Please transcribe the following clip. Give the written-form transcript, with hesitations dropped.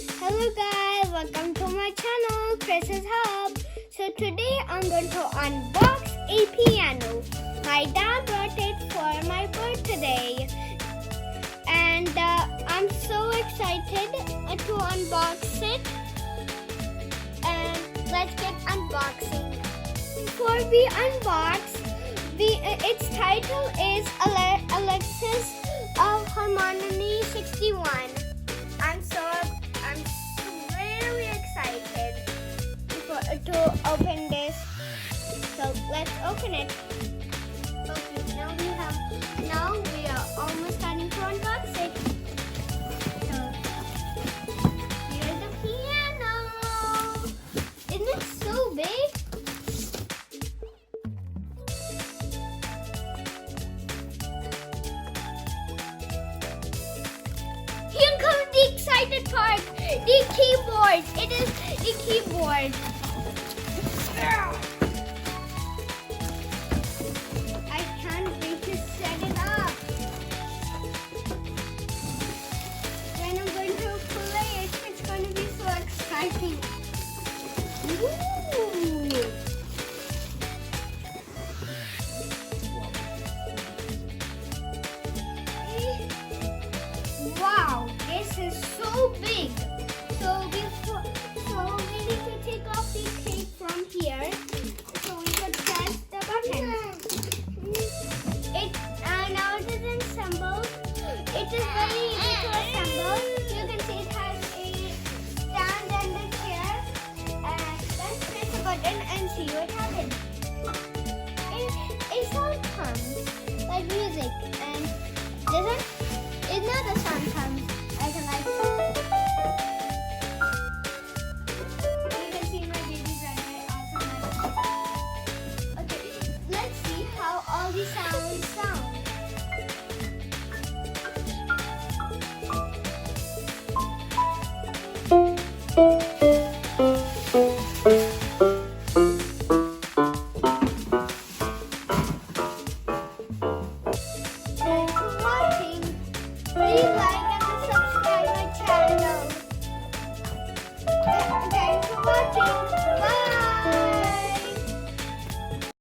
Hello guys, welcome to my channel, Krrish&Abhi. So today I'm going to unbox a piano. My dad brought it for my birthday. And I'm so excited to unbox it. And let's get unboxing. Before we unbox, its title is Alesis Harmony61. I'm very excited to open this. So let's open it. Okay, now we are almost starting to unbox it. So here's the piano. Isn't it so big? Here comes the excited part, the keyboard. It is the keyboard. I can't wait to set it up. When I'm going to play it, it's going to be so exciting. Ooh. Wow, this is so big. So we need to take off the tape from here so we could press the button. Now it is assembled. It is very easy to assemble. You can see it has a stand and a chair. And let's press the button and see what happens. A sound comes like music, and this one is not a sound.